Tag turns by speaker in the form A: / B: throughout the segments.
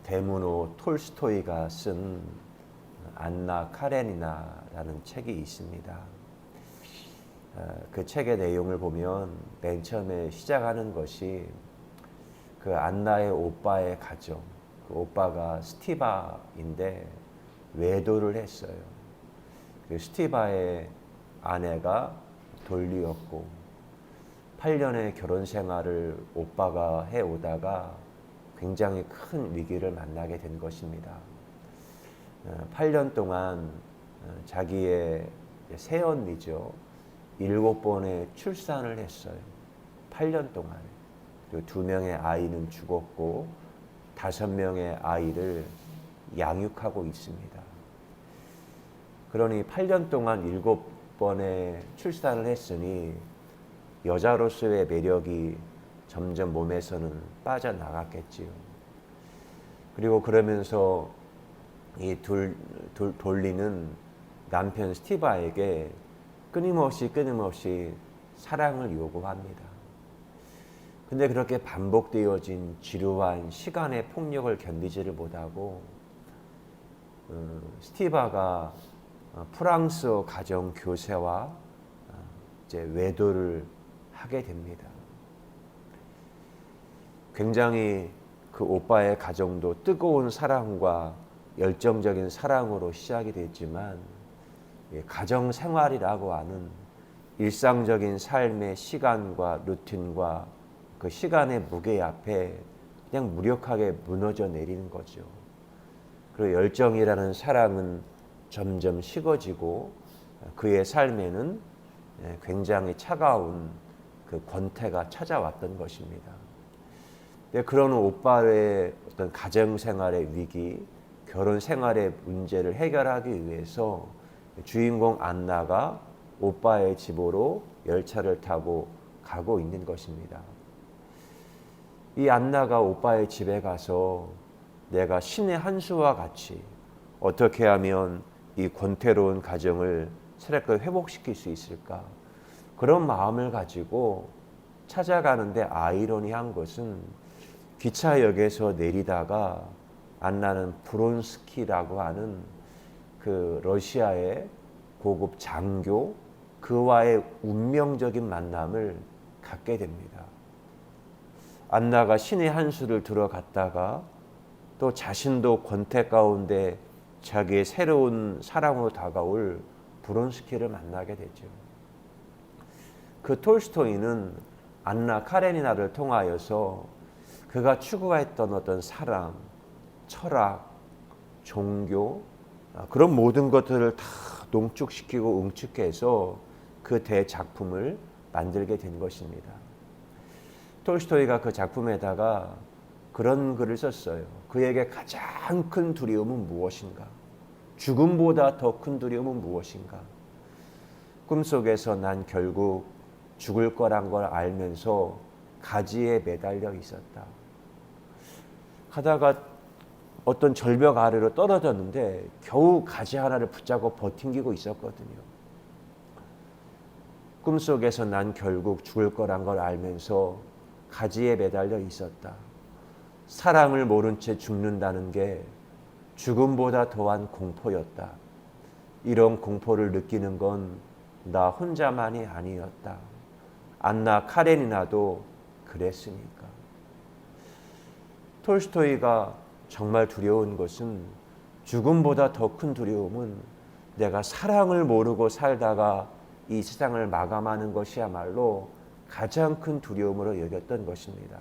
A: 데무노 톨스토이가 쓴 안나 카레니나라는 책이 있습니다. 그 책의 내용을 보면 맨 처음에 시작하는 것이 그 안나의 오빠의 가정, 그 오빠가 스티바인데 외도를 했어요. 그 스티바의 아내가 돌리였고 8년의 결혼 생활을 오빠가 해오다가 굉장히 큰 위기를 만나게 된 것입니다. 8년 동안 자기의 새언니죠. 7번의 출산을 했어요. 8년 동안에. 그리고 2명의 아이는 죽었고 5명의 아이를 양육하고 있습니다. 그러니 8년 동안 7번의 출산을 했으니 여자로서의 매력이 점점 몸에서는 빠져나갔겠지요. 그리고 그러면서 이 돌리는 남편 스티바에게 끊임없이 사랑을 요구합니다. 근데 그렇게 반복되어진 지루한 시간의 폭력을 견디지를 못하고 스티바가 프랑스어 가정 교사와 이제 외도를 하게 됩니다. 굉장히 그 오빠의 가정도 뜨거운 사랑과 열정적인 사랑으로 시작이 됐지만 가정 생활이라고 하는 일상적인 삶의 시간과 루틴과 그 시간의 무게 앞에 그냥 무력하게 무너져 내리는 거죠. 그리고 열정이라는 사랑은 점점 식어지고 그의 삶에는 굉장히 차가운 그 권태가 찾아왔던 것입니다. 그런 오빠의 어떤 가정 생활의 위기, 결혼 생활의 문제를 해결하기 위해서 주인공 안나가 오빠의 집으로 열차를 타고 가고 있는 것입니다. 이 안나가 오빠의 집에 가서 내가 신의 한 수와 같이 어떻게 하면 이 권태로운 가정을 새롭게 회복시킬 수 있을까? 그런 마음을 가지고 찾아가는데 아이러니한 것은 기차역에서 내리다가 안나는 브론스키라고 하는 그 러시아의 고급 장교 그와의 운명적인 만남을 갖게 됩니다. 안나가 신의 한 수를 들어갔다가 또 자신도 권태 가운데 자기의 새로운 사랑으로 다가올 브론스키를 만나게 되죠. 그 톨스토이는 안나 카레니나를 통하여서 그가 추구했던 어떤 사랑, 철학, 종교 그런 모든 것들을 다 농축시키고 응축해서 그 대작품을 만들게 된 것입니다. 톨스토이가 그 작품에다가 그런 글을 썼어요. 그에게 가장 큰 두려움은 무엇인가? 죽음보다 더 큰 두려움은 무엇인가? 꿈속에서 난 결국 죽을 거란 걸 알면서 가지에 매달려 있었다. 하다가 어떤 절벽 아래로 떨어졌는데 겨우 가지 하나를 붙잡고 버팅기고 있었거든요. 꿈속에서 난 결국 죽을 거란 걸 알면서 가지에 매달려 있었다. 사랑을 모른 채 죽는다는 게 죽음보다 더한 공포였다. 이런 공포를 느끼는 건 나 혼자만이 아니었다. 안나 카레니나도 그랬으니까. 톨스토이가 정말 두려운 것은 죽음보다 더 큰 두려움은 내가 사랑을 모르고 살다가 이 세상을 마감하는 것이야말로 가장 큰 두려움으로 여겼던 것입니다.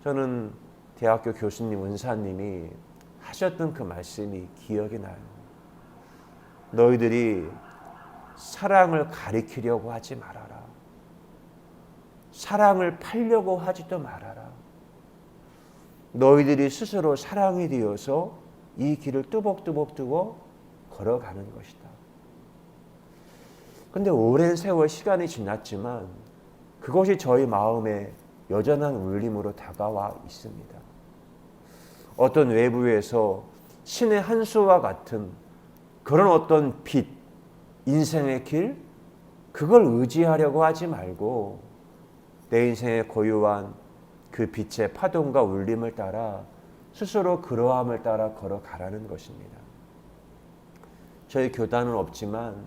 A: 저는 대학교 교수님, 은사님이 하셨던 그 말씀이 기억이 나요. 너희들이 사랑을 가리키려고 하지 말아라. 사랑을 팔려고 하지도 말아라. 너희들이 스스로 사랑이 되어서 이 길을 뚜벅뚜벅 걸어가는 것이다. 근데 오랜 세월 시간이 지났지만 그것이 저희 마음에 여전한 울림으로 다가와 있습니다. 어떤 외부에서 신의 한 수와 같은 그런 어떤 빛, 인생의 길, 그걸 의지하려고 하지 말고 내 인생의 고유한 그 빛의 파동과 울림을 따라 스스로 그러함을 따라 걸어가라는 것입니다. 저희 교단은 없지만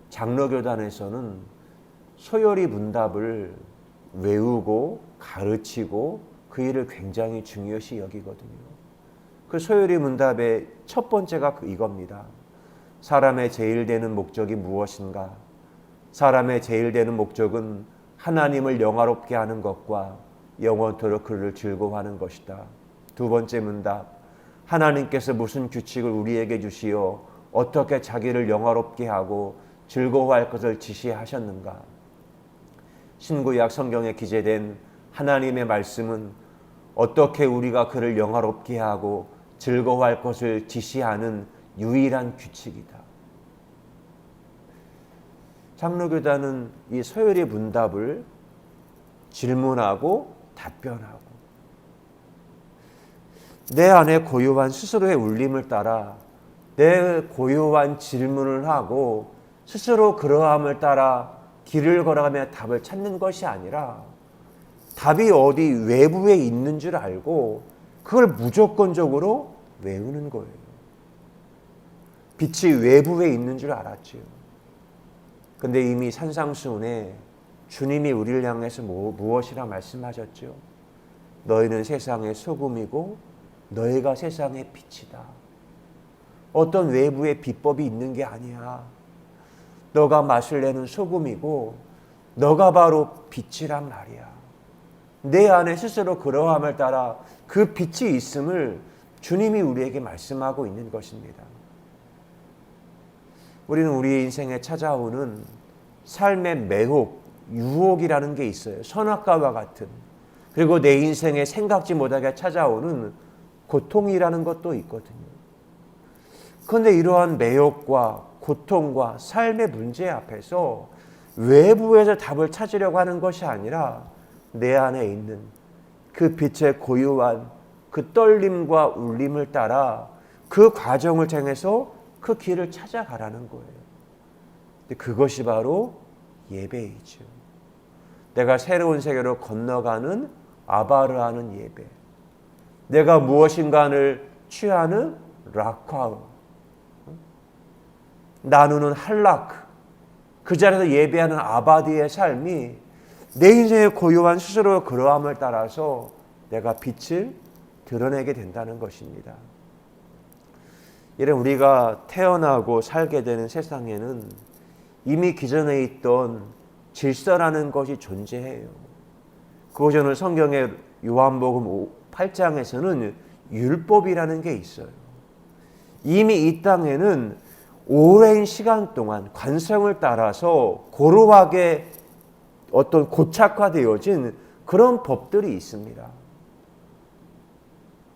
A: 장로교단에서는 소요리 문답을 외우고 가르치고 그 일을 굉장히 중요시 여기거든요. 그 소요리 문답의 첫 번째가 이겁니다. 사람의 제일 되는 목적이 무엇인가? 사람의 제일 되는 목적은 하나님을 영화롭게 하는 것과 영원토록 그를 즐거워하는 것이다. 두 번째 문답, 하나님께서 무슨 규칙을 우리에게 주시어 어떻게 자기를 영화롭게 하고 즐거워할 것을 지시하셨는가? 신구약 성경에 기재된 하나님의 말씀은 어떻게 우리가 그를 영화롭게 하고 즐거워할 것을 지시하는 유일한 규칙이다. 장로교단은 이 소요리 문답을 질문하고 답변하고 내 안에 고요한 스스로의 울림을 따라 내 고요한 질문을 하고 스스로 그러함을 따라 길을 걸어가며 답을 찾는 것이 아니라 답이 어디 외부에 있는 줄 알고 그걸 무조건적으로 외우는 거예요. 빛이 외부에 있는 줄 알았지요. 근데 이미 산상수훈에 주님이 우리를 향해서 무엇이라 말씀하셨죠? 너희는 세상의 소금이고 너희가 세상의 빛이다. 어떤 외부의 비법이 있는 게 아니야. 너가 맛을 내는 소금이고 너가 바로 빛이란 말이야. 내 안에 스스로 그러함을 따라 그 빛이 있음을 주님이 우리에게 말씀하고 있는 것입니다. 우리는 우리의 인생에 찾아오는 삶의 매혹, 유혹이라는 게 있어요. 선악과와 같은. 그리고 내 인생에 생각지 못하게 찾아오는 고통이라는 것도 있거든요. 그런데 이러한 매혹과 고통과 삶의 문제 앞에서 외부에서 답을 찾으려고 하는 것이 아니라 내 안에 있는 그 빛의 고요한 그 떨림과 울림을 따라 그 과정을 통해서 그 길을 찾아가라는 거예요. 그것이 바로 예배이죠. 내가 새로운 세계로 건너가는 아바르하는 예배. 내가 무엇인가를 취하는 락화우. 나누는 할라크. 그 자리에서 예배하는 아바디의 삶이 내 인생의 고요한 스스로 그러함을 따라서 내가 빛을 드러내게 된다는 것입니다. 이런 우리가 태어나고 살게 되는 세상에는 이미 기존에 있던 질서라는 것이 존재해요. 그것이 오늘 성경의 요한복음 8장에서는 율법이라는 게 있어요. 이미 이 땅에는 오랜 시간 동안 관성을 따라서 고루하게 어떤 고착화되어진 그런 법들이 있습니다.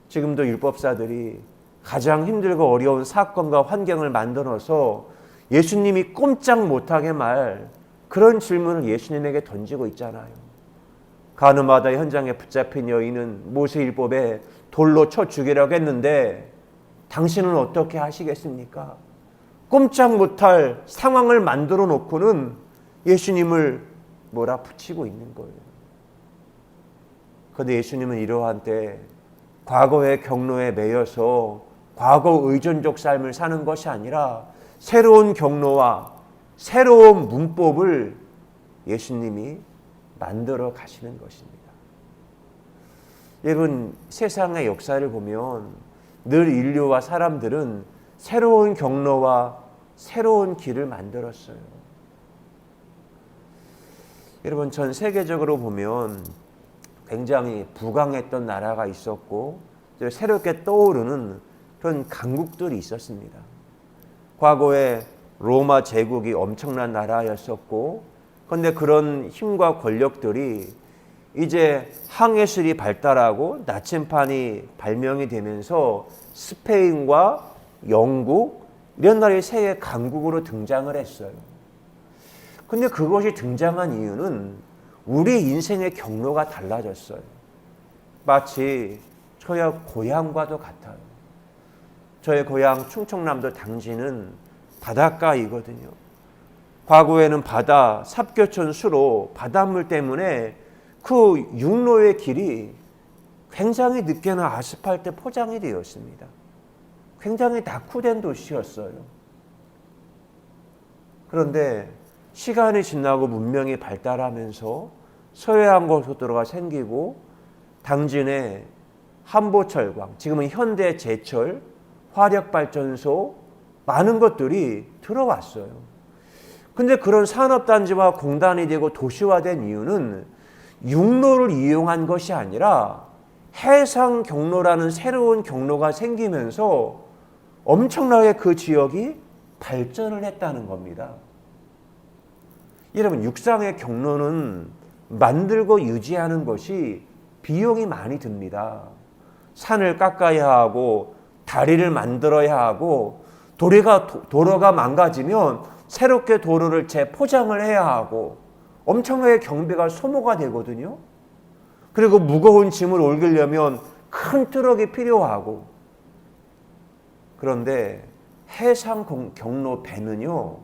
A: 지금도 율법사들이 가장 힘들고 어려운 사건과 환경을 만들어서 예수님이 꼼짝 못하게 말 그런 질문을 예수님에게 던지고 있잖아요. 가늠하다 현장에 붙잡힌 여인은 모세율법에 돌로 쳐 죽이라고 했는데 당신은 어떻게 하시겠습니까? 꼼짝 못할 상황을 만들어 놓고는 예수님을 몰아붙이고 있는 거예요. 그런데 예수님은 이러한 때 과거의 경로에 매여서 과거 의존적 삶을 사는 것이 아니라 새로운 경로와 새로운 문법을 예수님이 만들어 가시는 것입니다. 여러분, 세상의 역사를 보면 늘 인류와 사람들은 새로운 경로와 새로운 길을 만들었어요. 여러분, 전 세계적으로 보면 굉장히 부강했던 나라가 있었고 새롭게 떠오르는 그런 강국들이 있었습니다. 과거에 로마 제국이 엄청난 나라였었고, 그런데 그런 힘과 권력들이 이제 항해술이 발달하고 나침판이 발명이 되면서 스페인과 영국 이런 나라의 세계 강국으로 등장을 했어요. 근데 그것이 등장한 이유는 우리 인생의 경로가 달라졌어요. 마치 저의 고향과도 같아요. 저의 고향 충청남도 당진은 바닷가이거든요. 과거에는 바다, 삽교촌 수로 바닷물 때문에 그 육로의 길이 굉장히 늦게는 아스팔트 포장이 되었습니다. 굉장히 낙후된 도시였어요. 그런데 시간이 지나고 문명이 발달하면서 서해안 고속도로가 생기고 당진에 한보철광, 지금은 현대제철, 화력발전소 많은 것들이 들어왔어요. 근데 그런 산업단지와 공단이 되고 도시화된 이유는 육로를 이용한 것이 아니라 해상 경로라는 새로운 경로가 생기면서 엄청나게 그 지역이 발전을 했다는 겁니다. 여러분, 육상의 경로는 만들고 유지하는 것이 비용이 많이 듭니다. 산을 깎아야 하고 다리를 만들어야 하고 도로가 망가지면 새롭게 도로를 재포장을 해야 하고 엄청나게 경비가 소모가 되거든요. 그리고 무거운 짐을 옮기려면 큰 트럭이 필요하고. 그런데 해상 경로 배는요,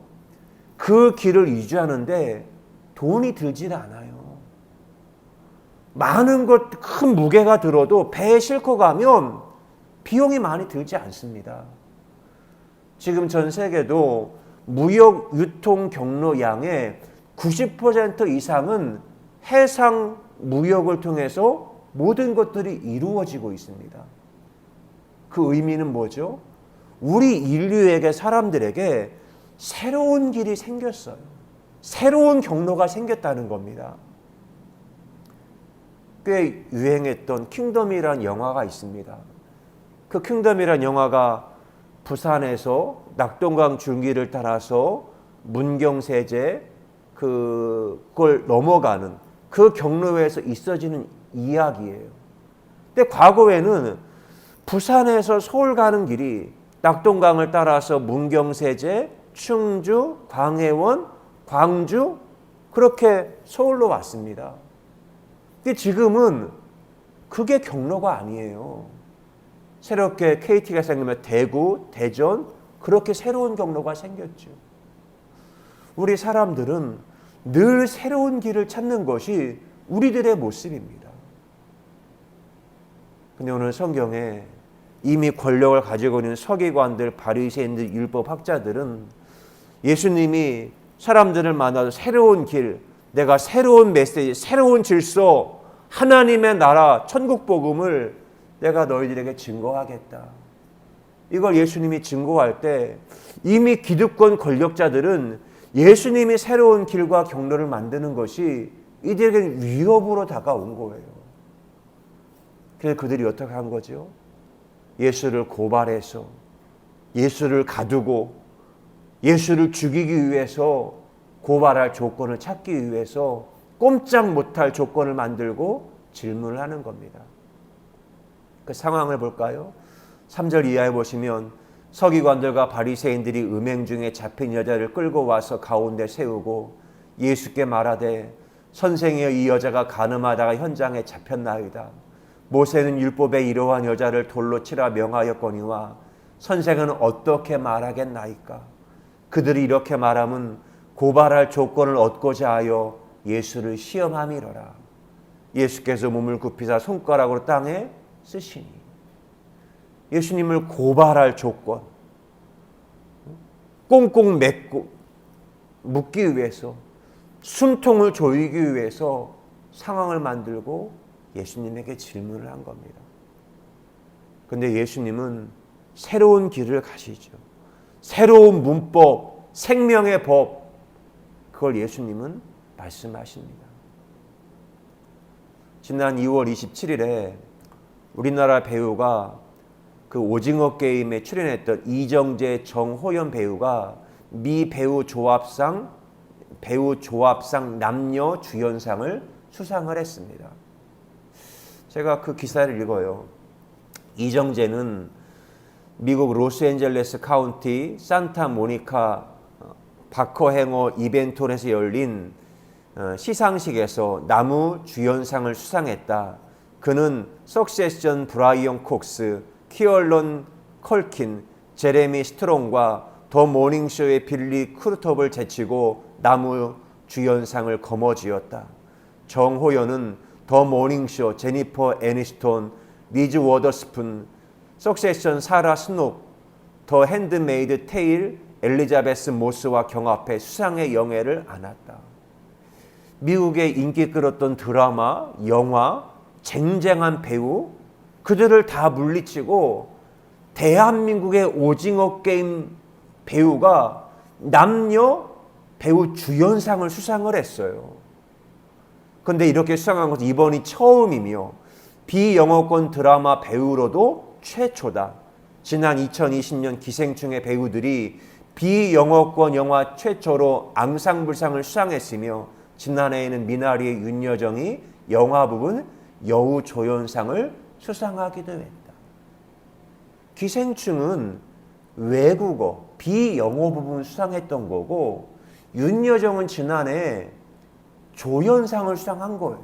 A: 그 길을 유지하는데 돈이 들질 않아요. 많은 큰 무게가 들어도 배에 싣고 가면 비용이 많이 들지 않습니다. 지금 전 세계도 무역 유통 경로 양의 90% 이상은 해상 무역을 통해서 모든 것들이 이루어지고 있습니다. 그 의미는 뭐죠? 우리 인류에게, 사람들에게 새로운 길이 생겼어요. 새로운 경로가 생겼다는 겁니다. 꽤 유행했던 킹덤이라는 영화가 있습니다. 그 킹덤이라는 영화가 부산에서 낙동강 줄기를 따라서 문경세제 그걸 넘어가는 그 경로에서 있어지는 이야기예요. 근데 과거에는 부산에서 서울 가는 길이 낙동강을 따라서 문경세제, 충주, 광해원, 광주 그렇게 서울로 왔습니다. 근데 지금은 그게 경로가 아니에요. 새롭게 KT가 생기면 대구, 대전 그렇게 새로운 경로가 생겼죠. 우리 사람들은 늘 새로운 길을 찾는 것이 우리들의 모습입니다. 근데 오늘 성경에 이미 권력을 가지고 있는 서기관들, 바리새인들, 율법학자들은 예수님이 사람들을 만나서 새로운 길, 내가 새로운 메시지, 새로운 질서, 하나님의 나라, 천국 복음을 내가 너희들에게 증거하겠다. 이걸 예수님이 증거할 때 이미 기득권 권력자들은 예수님이 새로운 길과 경로를 만드는 것이 이들에게 위협으로 다가온 거예요. 그래서 그들이 어떻게 한 거죠? 예수를 고발해서, 예수를 가두고, 예수를 죽이기 위해서 고발할 조건을 찾기 위해서 꼼짝 못할 조건을 만들고 질문을 하는 겁니다. 그 상황을 볼까요? 3절 이하에 보시면 서기관들과 바리새인들이 음행 중에 잡힌 여자를 끌고 와서 가운데 세우고 예수께 말하되 선생이여 이 여자가 간음하다가 현장에 잡혔나이다. 모세는 율법에 이러한 여자를 돌로 치라 명하였거니와 선생은 어떻게 말하겠나이까? 그들이 이렇게 말하면 고발할 조건을 얻고자 하여 예수를 시험함이로라. 예수께서 몸을 굽히사 손가락으로 땅에 쓰시니 예수님을 고발할 조건, 꽁꽁 묶기 위해서, 숨통을 조이기 위해서 상황을 만들고 예수님에게 질문을 한 겁니다. 그런데 예수님은 새로운 길을 가시죠. 새로운 문법, 생명의 법, 그걸 예수님은 말씀하십니다. 지난 2월 27일에 우리나라 배우가 그 오징어 게임에 출연했던 이정재, 정호연 배우가 미 배우 조합상 남녀 주연상을 수상을 했습니다. 제가 그 기사를 읽어요. 이정재는 미국 로스앤젤레스 카운티 산타모니카 바커행어 이벤트홀에서 열린 시상식에서 나무 주연상을 수상했다. 그는 석세션 브라이언 콕스, 키얼런 컬킨, 제레미 스트롱과 더 모닝쇼의 빌리 크루톱을 제치고 나무 주연상을 거머쥐었다. 정호연은 더 모닝쇼, 제니퍼 애니스톤, 리즈 워더스푼, 석세션 사라 스녹, 더 핸드메이드 테일, 엘리자베스 모스와 경합해 수상의 영예를 안았다. 미국의 인기 끌었던 드라마, 영화, 쟁쟁한 배우, 그들을 다 물리치고 대한민국의 오징어 게임 배우가 남녀 배우 주연상을 수상을 했어요. 그런데 이렇게 수상한 것은 이번이 처음이며 비영어권 드라마 배우로도 최초다. 지난 2020년 기생충의 배우들이 비영어권 영화 최초로 앙상블상을 수상했으며 지난해에는 미나리의 윤여정이 영화 부분 여우조연상을 수상하기도 했다. 기생충은 외국어, 비영어 부분 수상했던 거고 윤여정은 지난해 조연상을 수상한 거예요.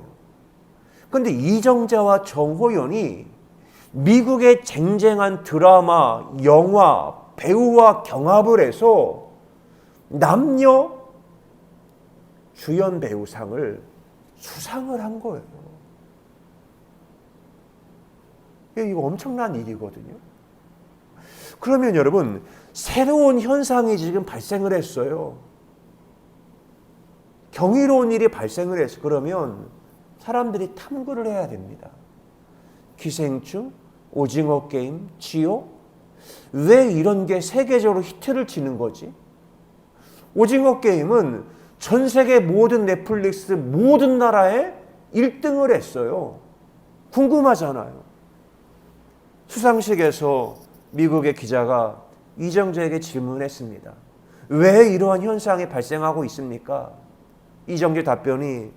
A: 그런데 이정재와 정호연이 미국의 쟁쟁한 드라마, 영화, 배우와 경합을 해서 남녀 주연 배우상을 수상을 한 거예요. 이거 엄청난 일이거든요. 그러면 여러분, 새로운 현상이 지금 발생을 했어요. 경이로운 일이 발생을 했어요. 그러면 사람들이 탐구를 해야 됩니다. 기생충, 오징어 게임, 지옥? 왜 이런 게 세계적으로 히트를 치는 거지? 오징어 게임은 전 세계 모든 넷플릭스 모든 나라에 1등을 했어요. 궁금하잖아요. 수상식에서 미국의 기자가 이정재에게 질문했습니다. 왜 이러한 현상이 발생하고 있습니까? 이정재 답변이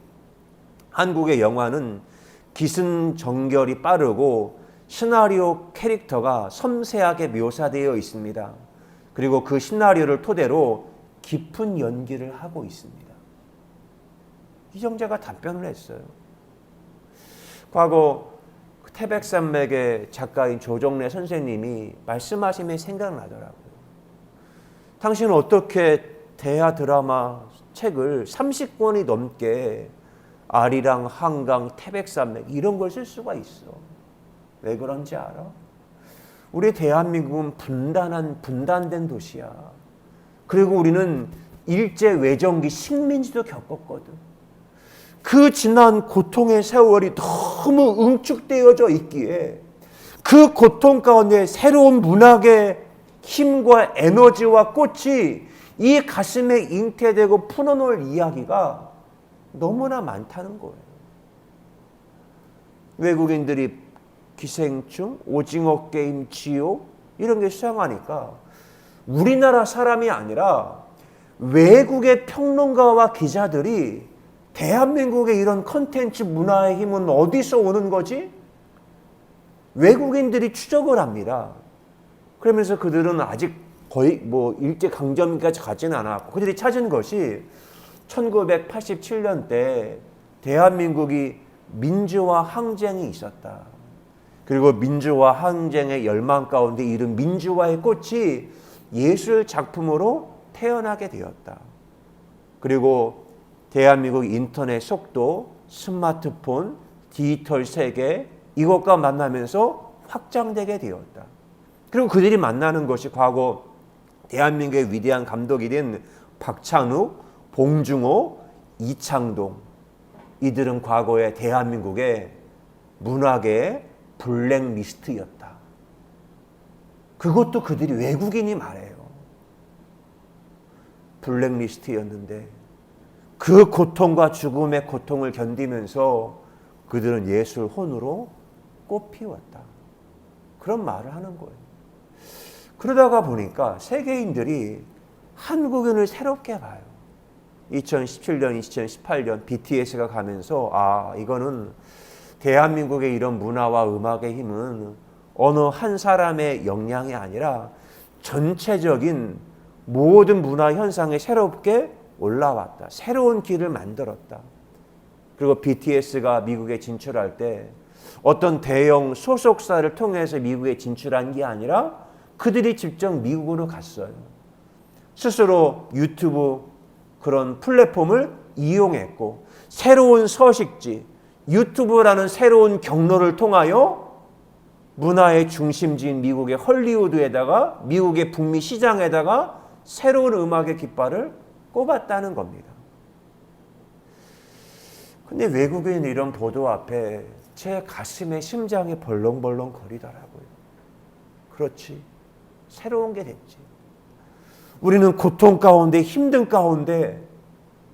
A: 한국의 영화는 기승전결이 빠르고 시나리오 캐릭터가 섬세하게 묘사되어 있습니다. 그리고 그 시나리오를 토대로 깊은 연기를 하고 있습니다. 이정재가 답변을 했어요. 과거 태백산맥의 작가인 조정래 선생님이 말씀하시면 생각나더라고요. 당신은 어떻게 대하 드라마 책을 30권이 넘게 아리랑, 한강, 태백산맥 이런 걸 쓸 수가 있어. 왜 그런지 알아? 우리 대한민국은 분단된 도시야. 그리고 우리는 일제 외정기 식민지도 겪었거든. 그 지난 고통의 세월이 너무 응축되어져 있기에 그 고통 가운데 새로운 문학의 힘과 에너지와 꽃이 이 가슴에 잉태되고 풀어놓을 이야기가 너무나 많다는 거예요. 외국인들이 기생충, 오징어 게임, 지옥 이런 게 수상하니까 우리나라 사람이 아니라 외국의 평론가와 기자들이 대한민국의 이런 컨텐츠 문화의 힘은 어디서 오는 거지? 외국인들이 추적을 합니다. 그러면서 그들은 아직 거의 일제강점기까지 가지는 않았고 그들이 찾은 것이 1987년 때 대한민국이 민주화 항쟁이 있었다. 그리고 민주화 항쟁의 열망 가운데 이른 민주화의 꽃이 예술 작품으로 태어나게 되었다. 그리고 대한민국 인터넷 속도, 스마트폰, 디지털 세계 이것과 만나면서 확장되게 되었다. 그리고 그들이 만나는 것이 과거 대한민국의 위대한 감독이 된 박찬욱, 봉중호, 이창동 이들은 과거의 대한민국의 문학의 블랙리스트였다. 그것도 그들이 외국인이 말해요. 블랙리스트였는데 그 고통과 죽음의 고통을 견디면서 그들은 예술 혼으로 꽃피웠다. 그런 말을 하는 거예요. 그러다가 보니까 세계인들이 한국인을 새롭게 봐요. 2017년, 2018년 BTS가 가면서 이거는 대한민국의 이런 문화와 음악의 힘은 어느 한 사람의 역량이 아니라 전체적인 모든 문화 현상에 새롭게 올라왔다. 새로운 길을 만들었다. 그리고 BTS가 미국에 진출할 때 어떤 대형 소속사를 통해서 미국에 진출한 게 아니라 그들이 직접 미국으로 갔어요. 스스로 유튜브 그런 플랫폼을 이용했고 새로운 서식지, 유튜브라는 새로운 경로를 통하여 문화의 중심지인 미국의 헐리우드에다가 미국의 북미 시장에다가 새로운 음악의 깃발을 꼽았다는 겁니다. 근데 외국인 이런 보도 앞에 제 가슴에 심장이 벌렁벌렁 거리더라고요. 그렇지. 새로운 게 됐지. 우리는 고통 가운데 힘든 가운데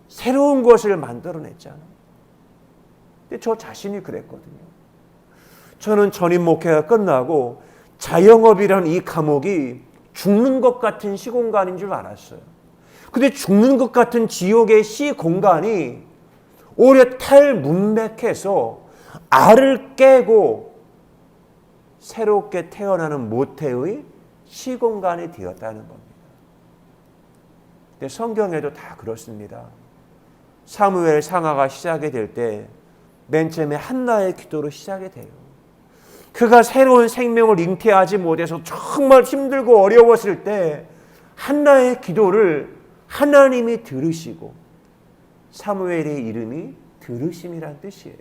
A: 새로운 것을 만들어냈잖아. 근데 저 자신이 그랬거든요. 저는 전임 목회가 끝나고 자영업이라는 이 감옥이 죽는 것 같은 시공간인 줄 알았어요. 근데 죽는 것 같은 지옥의 시공간이 오히려 탈문맥해서 알을 깨고 새롭게 태어나는 모태의 시공간이 되었다는 겁니다. 근데 성경에도 다 그렇습니다. 사무엘 상하가 시작이 될 때 맨 처음에 한나의 기도로 시작이 돼요. 그가 새로운 생명을 잉태하지 못해서 정말 힘들고 어려웠을 때 한나의 기도를 하나님이 들으시고 사무엘의 이름이 들으심이란 뜻이에요.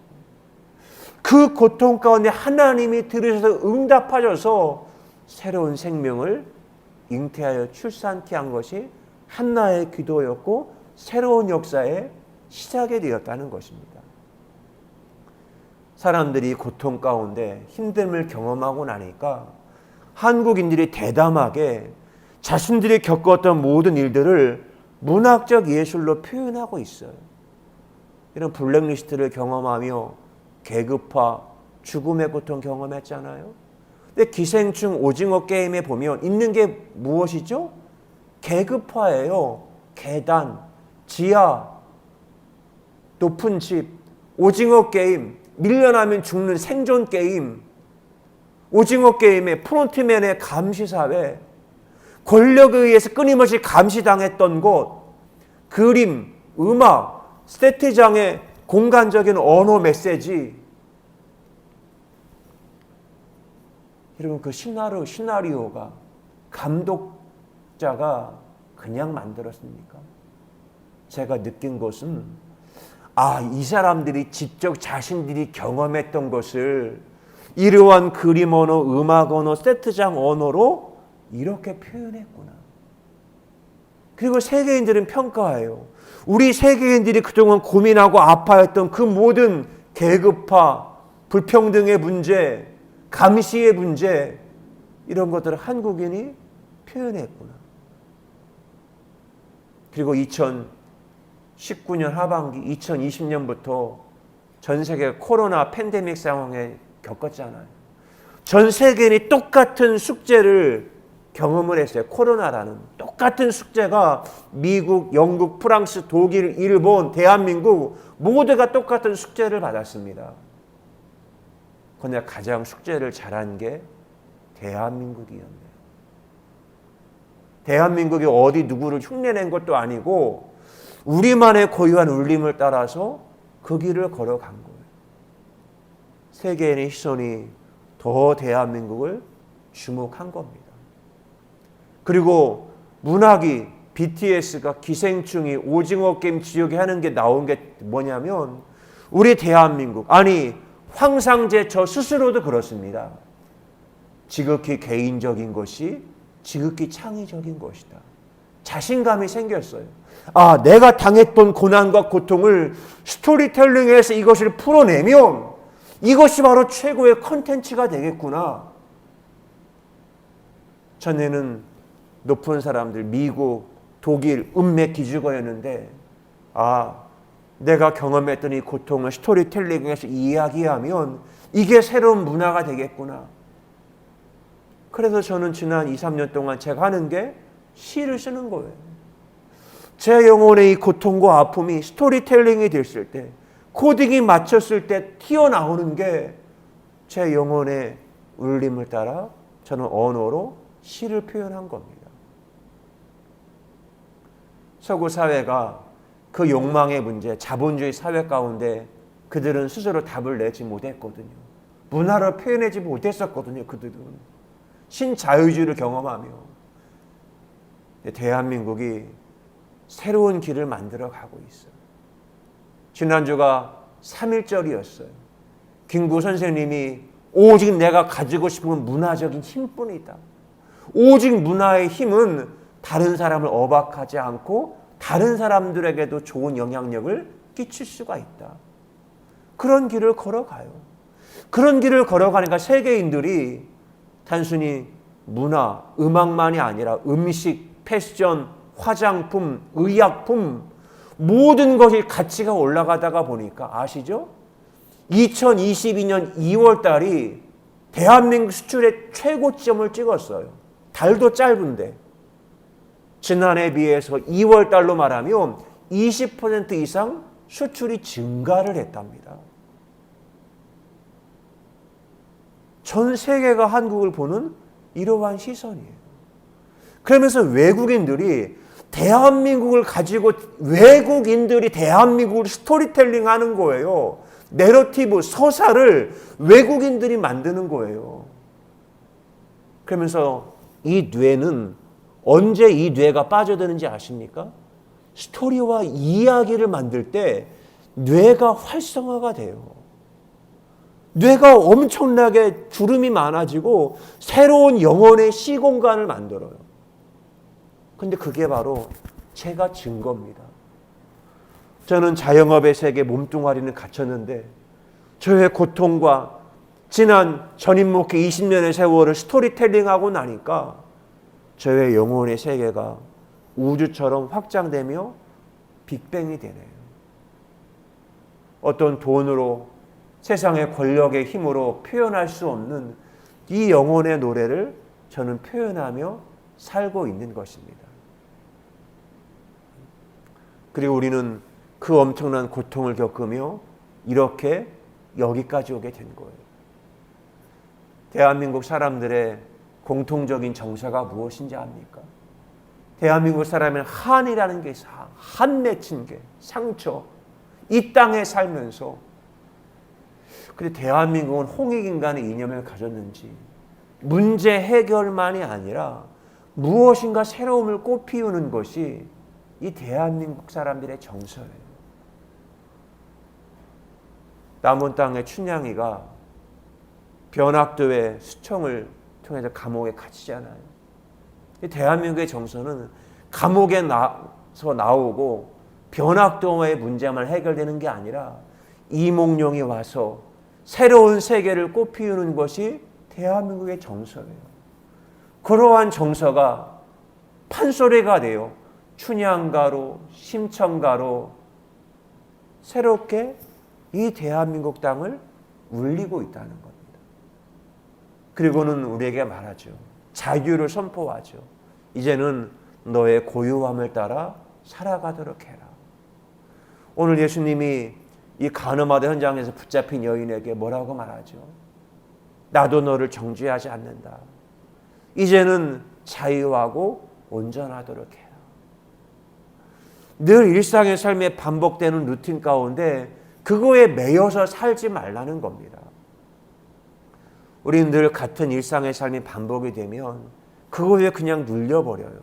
A: 그 고통 가운데 하나님이 들으셔서 응답하셔서 새로운 생명을 잉태하여 출산케 한 것이 한나의 기도였고 새로운 역사의 시작이 되었다는 것입니다. 사람들이 고통 가운데 힘듦을 경험하고 나니까 한국인들이 대담하게 자신들이 겪었던 모든 일들을 문학적 예술로 표현하고 있어요. 이런 블랙리스트를 경험하며 계급화, 죽음의 고통 경험했잖아요. 근데 기생충 오징어 게임에 보면 있는 게 무엇이죠? 계급화예요. 계단, 지하, 높은 집, 오징어 게임, 밀려나면 죽는 생존 게임, 오징어 게임의 프론트맨의 감시사회, 권력에 의해서 끊임없이 감시당했던 곳, 그림, 음악, 세트장의 공간적인 언어 메시지. 여러분 그 시나리오가 감독자가 그냥 만들었습니까? 제가 느낀 것은 이 사람들이 직접 자신들이 경험했던 것을 이러한 그림 언어, 음악 언어, 세트장 언어로 이렇게 표현했구나. 그리고 세계인들은 평가해요. 우리 세계인들이 그동안 고민하고 아파했던 그 모든 계급화, 불평등의 문제, 감시의 문제 이런 것들을 한국인이 표현했구나. 그리고 2019년 하반기 2020년부터 전 세계가 코로나 팬데믹 상황에 겪었잖아요. 전 세계인이 똑같은 숙제를 경험을 했어요. 코로나라는 똑같은 숙제가 미국, 영국, 프랑스, 독일, 일본, 대한민국 모두가 똑같은 숙제를 받았습니다. 그러나 가장 숙제를 잘한 게 대한민국이었네요. 대한민국이 어디 누구를 흉내낸 것도 아니고 우리만의 고유한 울림을 따라서 그 길을 걸어간 거예요. 세계인의 시선이 더 대한민국을 주목한 겁니다. 그리고 문학이 BTS가 기생충이 오징어 게임 지옥에 하는 게 나온 게 뭐냐면 우리 대한민국 아니 황상제 저 스스로도 그렇습니다. 지극히 개인적인 것이 지극히 창의적인 것이다. 자신감이 생겼어요. 내가 당했던 고난과 고통을 스토리텔링해서 이것을 풀어내면 이것이 바로 최고의 컨텐츠가 되겠구나. 전에는 높은 사람들 미국, 독일, 음맥 기주거였는데 내가 경험했던 이 고통을 스토리텔링해서 이야기하면 이게 새로운 문화가 되겠구나. 그래서 저는 지난 2, 3년 동안 제가 하는 게 시를 쓰는 거예요. 제 영혼의 이 고통과 아픔이 스토리텔링이 됐을 때, 코딩이 맞췄을 때 튀어나오는 게 제 영혼의 울림을 따라 저는 언어로 시를 표현한 겁니다. 서구 사회가 그 욕망의 문제, 자본주의 사회 가운데 그들은 스스로 답을 내지 못했거든요. 문화를 표현하지 못했었거든요. 그들은 신자유주의를 경험하며. 대한민국이 새로운 길을 만들어 가고 있어요. 지난주가 3.1절이었어요. 김구 선생님이 오직 내가 가지고 싶은 건 문화적인 힘뿐이다. 오직 문화의 힘은 다른 사람을 억압하지 않고 다른 사람들에게도 좋은 영향력을 끼칠 수가 있다. 그런 길을 걸어가요. 그런 길을 걸어가니까 세계인들이 단순히 문화, 음악만이 아니라 음식, 패션, 화장품, 의약품 모든 것이 가치가 올라가다가 보니까 아시죠? 2022년 2월 달이 대한민국 수출의 최고점을 찍었어요. 달도 짧은데 지난해에 비해서 2월 달로 말하면 20% 이상 수출이 증가를 했답니다. 전 세계가 한국을 보는 이러한 시선이에요. 그러면서 외국인들이 대한민국을 스토리텔링 하는 거예요. 내러티브, 서사를 외국인들이 만드는 거예요. 그러면서 이 뇌는 언제 이 뇌가 빠져드는지 아십니까? 스토리와 이야기를 만들 때 뇌가 활성화가 돼요. 뇌가 엄청나게 주름이 많아지고 새로운 영혼의 시공간을 만들어요. 근데 그게 바로 제가 증거입니다. 저는 자영업의 세계에 몸뚱아리는 갇혔는데 저의 고통과 지난 전임 목회 20년의 세월을 스토리텔링하고 나니까 저의 영혼의 세계가 우주처럼 확장되며 빅뱅이 되네요. 어떤 돈으로 세상의 권력의 힘으로 표현할 수 없는 이 영혼의 노래를 저는 표현하며 살고 있는 것입니다. 그리고 우리는 그 엄청난 고통을 겪으며 이렇게 여기까지 오게 된 거예요. 대한민국 사람들의 공통적인 정서가 무엇인지 압니까? 대한민국 사람은 한이라는 게 한 맺힌 게 상처, 이 땅에 살면서. 근데 대한민국은 홍익인간의 이념을 가졌는지 문제 해결만이 아니라 무엇인가 새로움을 꽃피우는 것이 이 대한민국 사람들의 정서예요. 남원 땅의 춘향이가 변학도의 수청을 통해서 감옥에 갇히잖아요. 대한민국의 정서는 감옥에 나오고 변학도의 문제만 해결되는 게 아니라 이몽룡이 와서 새로운 세계를 꽃피우는 것이 대한민국의 정서예요. 그러한 정서가 판소리가 되어 춘향가로 심청가로 새롭게 이 대한민국 땅을 울리고 있다는 겁니다. 그리고는 우리에게 말하죠. 자유를 선포하죠. 이제는 너의 고요함을 따라 살아가도록 해라. 오늘 예수님이 이 간음하던 현장에서 붙잡힌 여인에게 뭐라고 말하죠? 나도 너를 정죄하지 않는다. 이제는 자유하고 온전하도록 해라. 늘 일상의 삶에 반복되는 루틴 가운데 그거에 매여서 살지 말라는 겁니다. 우리는 늘 같은 일상의 삶이 반복이 되면 그거에 그냥 눌려버려요.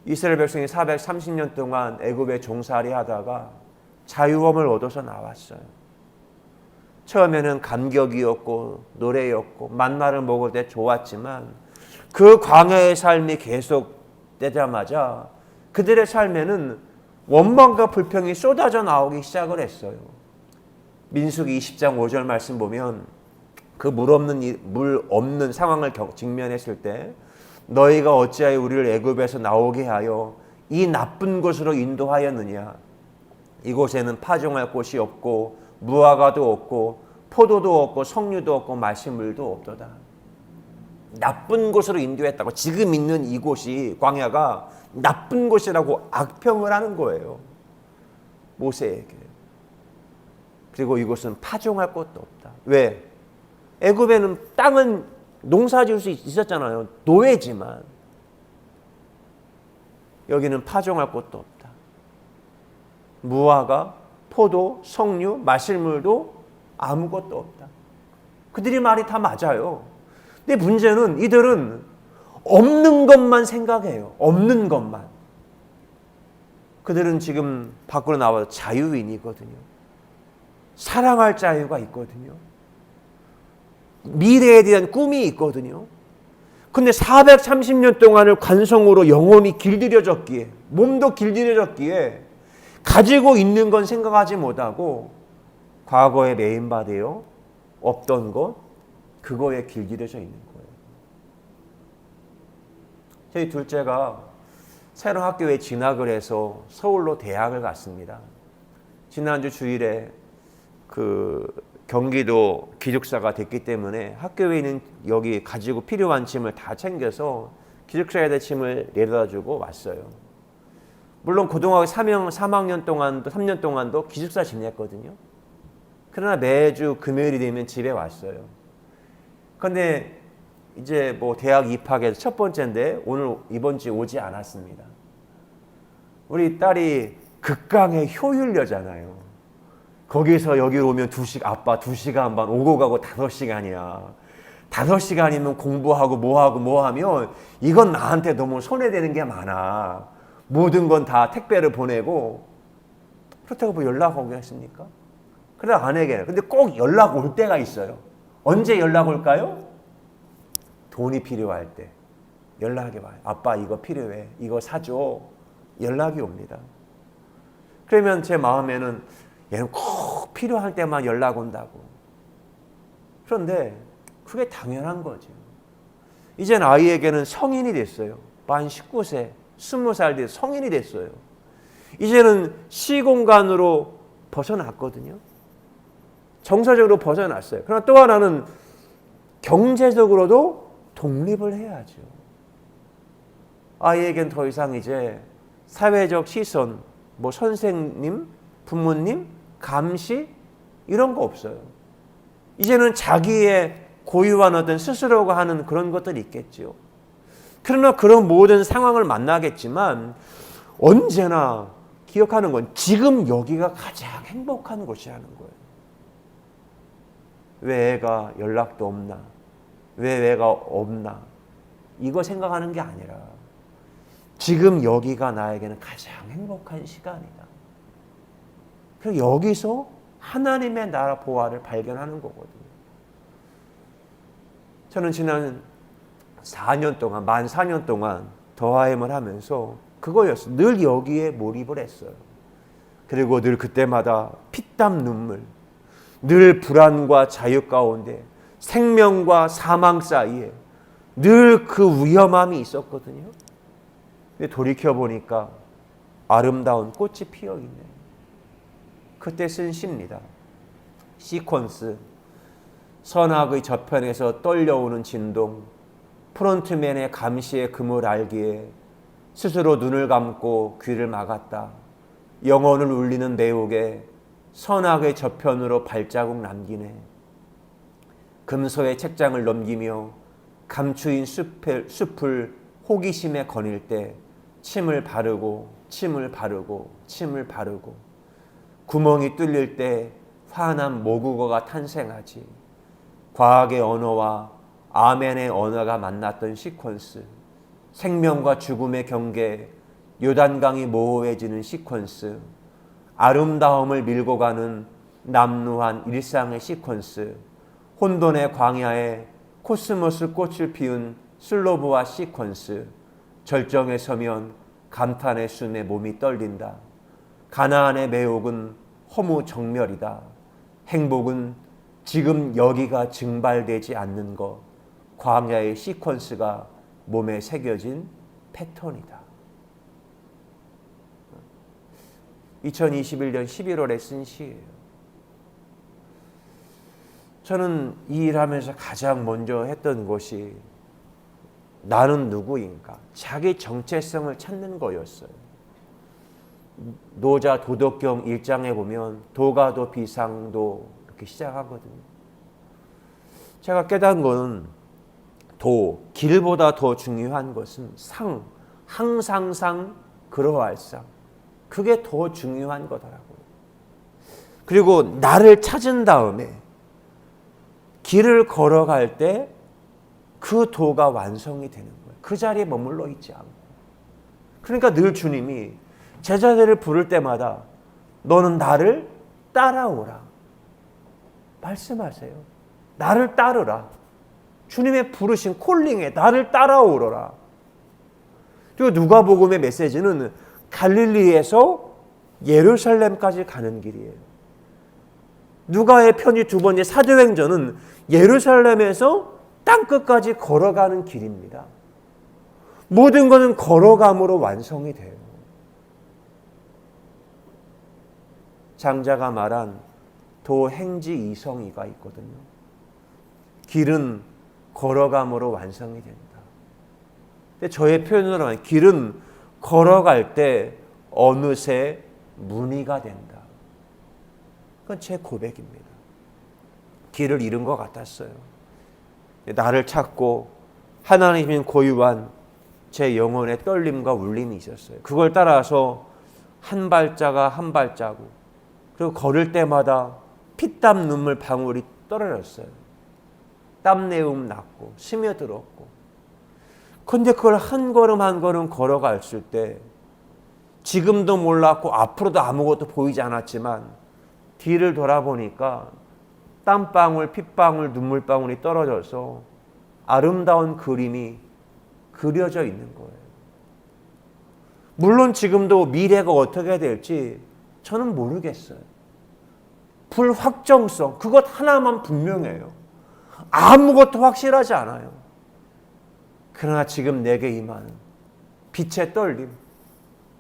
A: 이스라엘 백성이 430년 동안 애굽에 종살이 하다가 자유함을 얻어서 나왔어요. 처음에는 감격이었고 노래였고 만나를 먹을 때 좋았지만 그 광야의 삶이 계속되자마자 그들의 삶에는 원망과 불평이 쏟아져 나오기 시작을 했어요. 민수기 20장 5절 말씀 보면 그 물 없는 상황을 직면했을 때 너희가 어찌하여 우리를 애굽에서 나오게 하여 이 나쁜 곳으로 인도하였느냐. 이곳에는 파종할 곳이 없고 무화과도 없고 포도도 없고 석류도 없고 마실 물도 없도다. 나쁜 곳으로 인도했다고. 지금 있는 이곳이 광야가 나쁜 곳이라고 악평을 하는 거예요. 모세에게. 그리고 이곳은 파종할 곳도 없다. 왜? 애굽에는 땅은 농사 지을 수 있었잖아요. 노예지만. 여기는 파종할 곳도 없다. 무화과, 포도, 석류, 마실 물도 아무것도 없다. 그들이 말이 다 맞아요. 근데 문제는 이들은 없는 것만 생각해요. 없는 것만. 그들은 지금 밖으로 나와서 자유인이거든요. 사랑할 자유가 있거든요. 미래에 대한 꿈이 있거든요. 근데 430년 동안을 관성으로 영혼이 길들여졌기에, 몸도 길들여졌기에 가지고 있는 건 생각하지 못하고 과거에 메인바되어 없던 것, 그거에 길들여져 있는 거예요. 저희 둘째가 새로운 학교에 진학을 해서 서울로 대학을 갔습니다. 지난주 주일에 경기도 기숙사가 됐기 때문에 학교에 있는 여기 가지고 필요한 짐을 다 챙겨서 기숙사에 대 짐을 내려다 주고 왔어요. 물론 고등학교 3학년 동안도 3년 동안도 기숙사 지냈거든요. 그러나 매주 금요일이 되면 집에 왔어요. 그런데 이제 뭐 대학 입학해서 첫 번째인데 오늘 이번 주에 오지 않았습니다. 우리 딸이 극강의 효율녀잖아요. 거기서 여기 오면 아빠 2시간 반 오고 가고 5시간이야. 5시간이면 공부하고 뭐 하면 이건 나한테 너무 손해되는 게 많아. 모든 건 다 택배를 보내고 그렇다고 뭐 연락 오겠습니까? 그래 안 해요. 근데 꼭 연락 올 때가 있어요. 언제 연락 올까요? 돈이 필요할 때 연락이 와요. 아빠 이거 필요해. 이거 사줘. 연락이 옵니다. 그러면 제 마음에는 얘는 꼭 필요할 때만 연락 온다고. 그런데 그게 당연한 거죠. 이젠 아이에게는 성인이 됐어요. 만 19세, 20살 돼 성인이 됐어요. 이제는 시공간으로 벗어났거든요. 정서적으로 벗어났어요. 그러나 또 하나는 경제적으로도 독립을 해야죠. 아이에겐 더 이상 이제 사회적 시선, 뭐 선생님, 부모님, 감시 이런 거 없어요. 이제는 자기의 고유한 어떤 스스로가 하는 그런 것들이 있겠죠. 그러나 그런 모든 상황을 만나겠지만 언제나 기억하는 건 지금 여기가 가장 행복한 곳이라는 거예요. 왜 애가 연락도 없나? 왜 애가 없나? 이거 생각하는 게 아니라 지금 여기가 나에게는 가장 행복한 시간이다. 그리고 여기서 하나님의 나라 보화를 발견하는 거거든요. 저는 지난 4년 동안, 만 4년 동안 더하임을 하면서 그거였어요. 늘 여기에 몰입을 했어요. 그리고 늘 그때마다 피땀 눈물, 늘 불안과 자유 가운데 생명과 사망 사이에 늘 그 위험함이 있었거든요. 근데 돌이켜보니까 아름다운 꽃이 피어있네. 그때 쓴 시입니다. 시퀀스. 선악의 저편에서 떨려오는 진동, 프론트맨의 감시의 금을 알기에 스스로 눈을 감고 귀를 막았다. 영혼을 울리는 내옥에 선악의 저편으로 발자국 남기네. 금소의 책장을 넘기며 감추인 숲을 호기심에 거닐 때 침을 바르고 구멍이 뚫릴 때 환한 모국어가 탄생하지. 과학의 언어와 아멘의 언어가 만났던 시퀀스. 생명과 죽음의 경계, 요단강이 모호해지는 시퀀스. 아름다움을 밀고 가는 남루한 일상의 시퀀스. 혼돈의 광야에 코스모스 꽃을 피운 슬로브와 시퀀스. 절정에 서면 감탄의 숨에 몸이 떨린다. 가나안의 매혹은 허무 정멸이다. 행복은 지금 여기가 증발되지 않는 것. 광야의 시퀀스가 몸에 새겨진 패턴이다. 2021년 11월에 쓴 시예요. 저는 이 일하면서 가장 먼저 했던 것이 나는 누구인가? 자기 정체성을 찾는 거였어요. 노자 도덕경 1장에 보면 도가도 비상도 이렇게 시작하거든요. 제가 깨달은 것은 길보다 더 중요한 것은 항상상 그러할 상. 그게 더 중요한 거더라고요. 그리고 나를 찾은 다음에 길을 걸어갈 때 그 도가 완성이 되는 거예요. 그 자리에 머물러 있지 않고. 그러니까 늘 주님이 제자들을 부를 때마다 너는 나를 따라오라. 말씀하세요. 나를 따르라. 주님의 부르신 콜링에 나를 따라오너라. 그리고 누가복음의 메시지는 갈릴리에서 예루살렘까지 가는 길이에요. 누가의 편지 두 번째 사도행전은 예루살렘에서 땅끝까지 걸어가는 길입니다. 모든 것은 걸어감으로 완성이 돼요. 장자가 말한 도행지 이성이가 있거든요. 길은 걸어감으로 완성이 된다. 근데 저의 표현으로 하면 길은 걸어갈 때 어느새 문의가 된다. 그건 제 고백입니다. 길을 잃은 것 같았어요. 나를 찾고 하나님이 고유한 제 영혼의 떨림과 울림이 있었어요. 그걸 따라서 한 발자가 한 발자국, 그리고 걸을 때마다 피땀 눈물 방울이 떨어졌어요. 땀내음 났고 스며들었고. 근데 그걸 한 걸음 한 걸음 걸어갔을 때 지금도 몰랐고 앞으로도 아무것도 보이지 않았지만 뒤를 돌아보니까 땀방울, 핏방울, 눈물방울이 떨어져서 아름다운 그림이 그려져 있는 거예요. 물론 지금도 미래가 어떻게 될지 저는 모르겠어요. 불확정성, 그것 하나만 분명해요. 아무것도 확실하지 않아요. 그러나 지금 내게 임하는 빛의 떨림,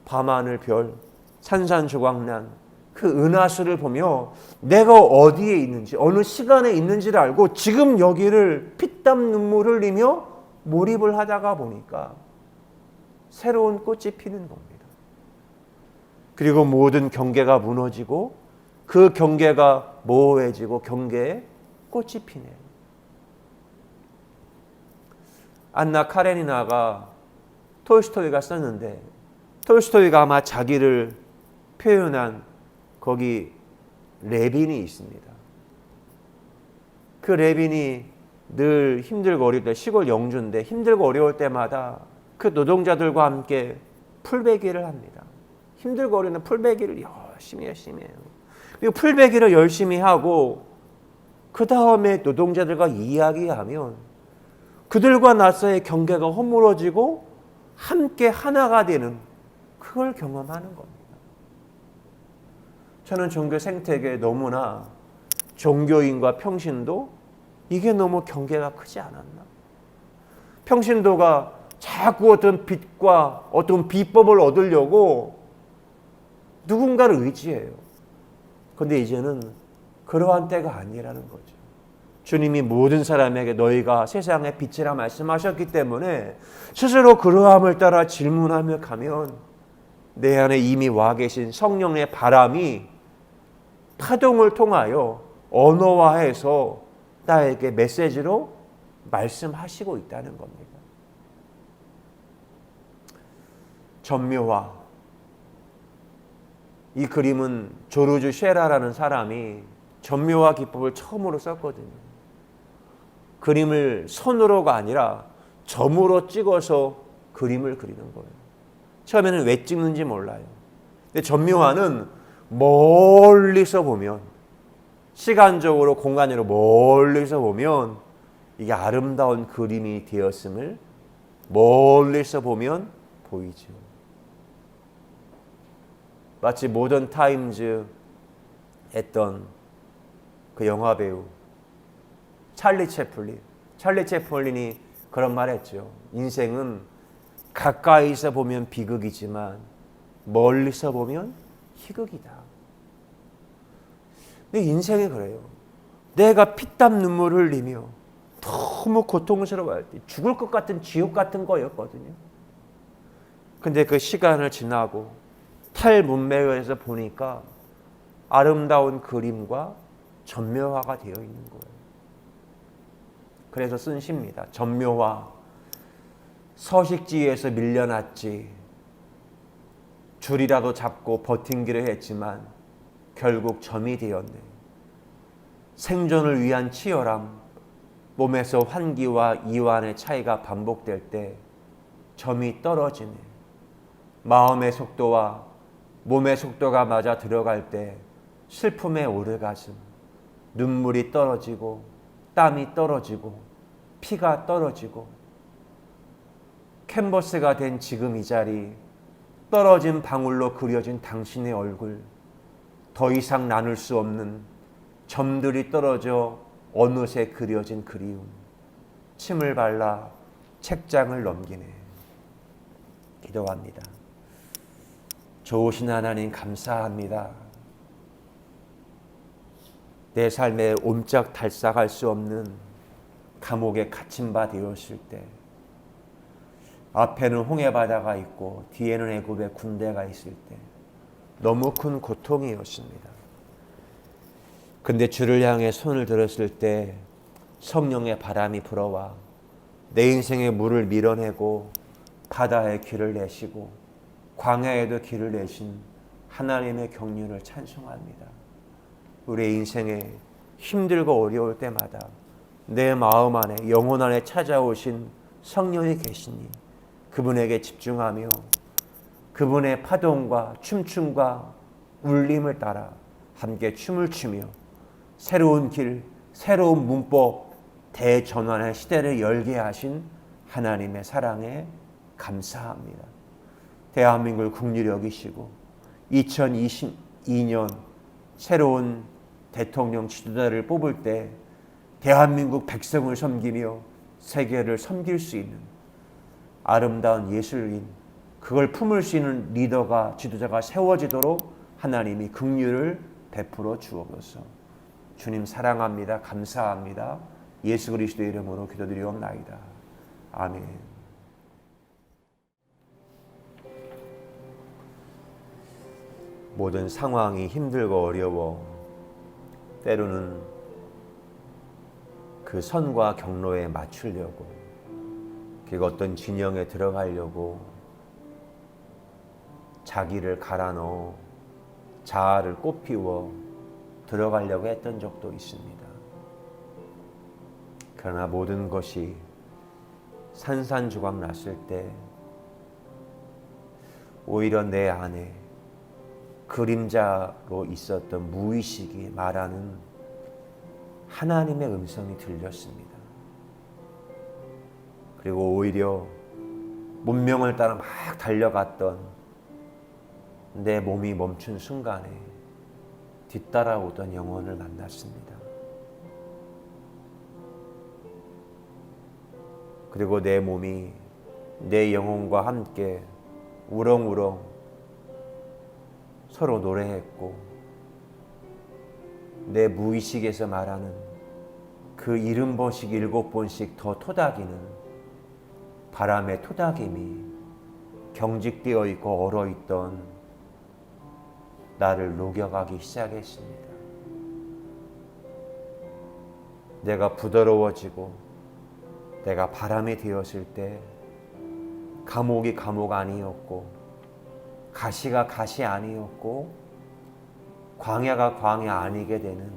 A: 밤하늘 별, 산산조각난 그 은하수를 보며 내가 어디에 있는지, 어느 시간에 있는지를 알고 지금 여기를 피땀 눈물 흘리며 몰입을 하다가 보니까 새로운 꽃이 피는 겁니다. 그리고 모든 경계가 무너지고 그 경계가 모호해지고 경계에 꽃이 피네요. 안나 카레니나가 톨스토이가 썼는데 톨스토이가 아마 자기를 표현한 거기 레빈이 있습니다. 그 레빈이 늘 힘들고 어려울 때 시골 영주인데 힘들고 어려울 때마다 그 노동자들과 함께 풀베기를 합니다. 힘들고 어려울 때 풀베기를 열심히 해요. 그리고 풀베기를 열심히 하고 그 다음에 노동자들과 이야기하면 그들과 나서의 경계가 허물어지고 함께 하나가 되는 그걸 경험하는 겁니다. 저는 종교 생태계에 너무나 종교인과 평신도 이게 너무 경계가 크지 않았나? 평신도가 자꾸 어떤 빛과 어떤 비법을 얻으려고 누군가를 의지해요. 그런데 이제는 그러한 때가 아니라는 거죠. 주님이 모든 사람에게 너희가 세상의 빛이라 말씀하셨기 때문에 스스로 그러함을 따라 질문하며 가면 내 안에 이미 와 계신 성령의 바람이 파동을 통하여 언어화해서 나에게 메시지로 말씀하시고 있다는 겁니다. 전묘화. 이 그림은 조르주 쉐라라는 사람이 전묘화 기법을 처음으로 썼거든요. 그림을 손으로가 아니라 점으로 찍어서 그림을 그리는 거예요. 처음에는 왜 찍는지 몰라요. 근데 전묘화는 멀리서 보면, 시간적으로 공간으로 멀리서 보면 이게 아름다운 그림이 되었음을 멀리서 보면 보이죠. 마치 모던 타임즈 했던 그 영화 배우 찰리 채플린이 그런 말 했죠. 인생은 가까이서 보면 비극이지만 멀리서 보면 희극이다. 근데 인생이 그래요. 내가 피땀 눈물 흘리며 너무 고통스러워할 때 죽을 것 같은 지옥 같은 거였거든요. 근데 그 시간을 지나고 탈문맥에서 보니까 아름다운 그림과 전묘화가 되어 있는 거예요. 그래서 쓴 시입니다. 전묘화. 서식지에서 밀려났지. 줄이라도 잡고 버틴기를 했지만 결국 점이 되었네. 생존을 위한 치열함, 몸에서 환기와 이완의 차이가 반복될 때 점이 떨어지네. 마음의 속도와 몸의 속도가 맞아 들어갈 때 슬픔의 오르가즘, 눈물이 떨어지고 땀이 떨어지고 피가 떨어지고 캔버스가 된 지금 이 자리, 떨어진 방울로 그려진 당신의 얼굴, 더 이상 나눌 수 없는 점들이 떨어져 어느새 그려진 그리움, 침을 발라 책장을 넘기네. 기도합니다. 좋으신 하나님 감사합니다. 내 삶에 옴짝달싹할 수 없는 감옥에 갇힌 바 되었을 때, 앞에는 홍해바다가 있고 뒤에는 애굽의 군대가 있을 때 너무 큰 고통이었습니다. 근데 주를 향해 손을 들었을 때 성령의 바람이 불어와 내 인생의 물을 밀어내고 바다에 길을 내시고 광야에도 길을 내신 하나님의 경륜을 찬송합니다. 우리의 인생에 힘들고 어려울 때마다 내 마음 안에, 영혼 안에 찾아오신 성령이 계시니 그분에게 집중하며 그분의 파동과 춤춤과 울림을 따라 함께 춤을 추며 새로운 길, 새로운 문법, 대전환의 시대를 열게 하신 하나님의 사랑에 감사합니다. 대한민국을 긍휼히 여기시고 2022년 새로운 대통령 지도자를 뽑을 때 대한민국 백성을 섬기며 세계를 섬길 수 있는 아름다운 예술인, 그걸 품을 수 있는 리더가, 지도자가 세워지도록 하나님이 긍휼을 베풀어 주옵소서. 주님 사랑합니다. 감사합니다. 예수 그리스도의 이름으로 기도드리옵나이다. 아멘. 모든 상황이 힘들고 어려워 때로는 그 선과 경로에 맞추려고, 그리고 어떤 진영에 들어가려고 자기를 갈아 넣어 자아를 꽃피워 들어가려고 했던 적도 있습니다. 그러나 모든 것이 산산조각 났을 때 오히려 내 안에 그림자로 있었던 무의식이 말하는 하나님의 음성이 들렸습니다. 그리고 오히려 문명을 따라 막 달려갔던 내 몸이 멈춘 순간에 뒤따라오던 영혼을 만났습니다. 그리고 내 몸이 내 영혼과 함께 우렁우렁 서로 노래했고, 내 무의식에서 말하는 그 70번씩 7번씩 더 토닥이는 바람의 토닥임이 경직되어 있고 얼어있던 나를 녹여가기 시작했습니다. 내가 부드러워지고 내가 바람이 되었을 때 감옥이 감옥 아니었고 가시가 가시 아니었고 광야가 광야 아니게 되는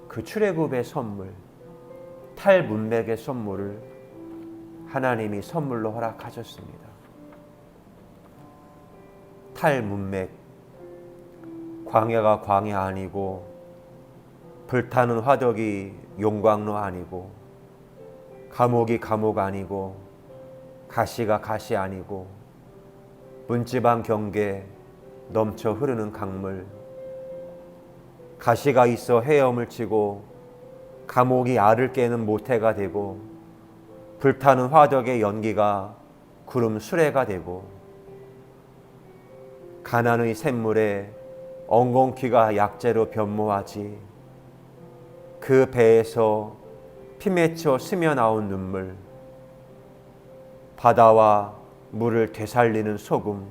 A: 그 출애굽의 선물, 탈문맥의 선물을 하나님이 선물로 허락하셨습니다. 탈문맥, 광야가 광야 아니고 불타는 화덕이 용광로 아니고 감옥이 감옥 아니고 가시가 가시 아니고 문지방 경계 넘쳐 흐르는 강물, 가시가 있어 헤엄을 치고 감옥이 알을 깨는 모태가 되고 불타는 화덕의 연기가 구름 수레가 되고 가난의 샘물에 엉겅퀴가 약재로 변모하지, 그 배에서 피 맺혀 스며 나온 눈물, 바다와 물을 되살리는 소금,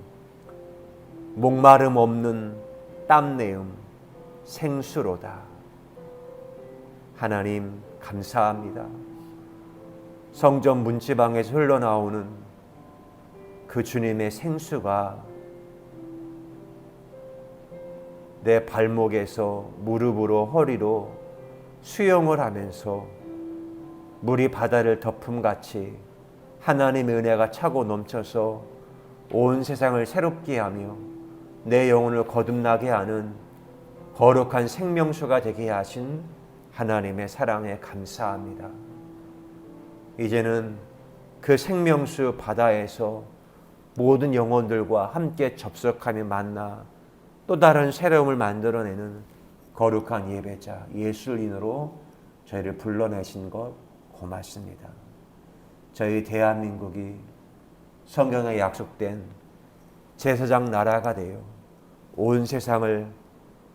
A: 목마름 없는 땀내음, 생수로다. 하나님 감사합니다. 성전 문지방에서 흘러나오는 그 주님의 생수가 내 발목에서 무릎으로 허리로 수영을 하면서 물이 바다를 덮음같이 하나님의 은혜가 차고 넘쳐서 온 세상을 새롭게 하며 내 영혼을 거듭나게 하는 거룩한 생명수가 되게 하신 하나님의 사랑에 감사합니다. 이제는 그 생명수 바다에서 모든 영혼들과 함께 접속하며 만나 또 다른 새로움을 만들어내는 거룩한 예배자 예술인으로 저희를 불러내신 것 고맙습니다. 저희 대한민국이 성경에 약속된 제사장 나라가 되어 온 세상을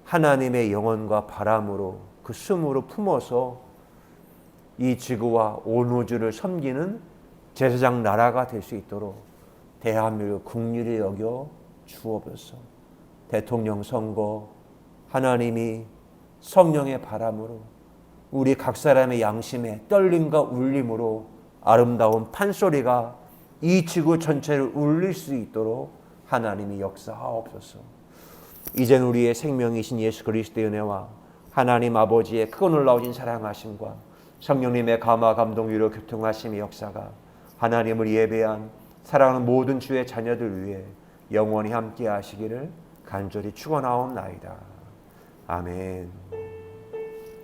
A: 하나님의 영혼과 바람으로 그 숨으로 품어서 이 지구와 온 우주를 섬기는 제사장 나라가 될 수 있도록 대한민국 국리를 여겨 주옵소서. 대통령 선거 하나님이 성령의 바람으로 우리 각 사람의 양심에 떨림과 울림으로 아름다운 판소리가 이 지구 전체를 울릴 수 있도록 하나님이 역사하옵소서. 이젠 우리의 생명이신 예수 그리스도의 은혜와 하나님 아버지의 크고 놀라우신 사랑하심과 성령님의 감화 감동 위로 교통하심의 역사가 하나님을 예배한 사랑하는 모든 주의 자녀들 위해 영원히 함께 하시기를 간절히 축원하옵나이다. 아멘.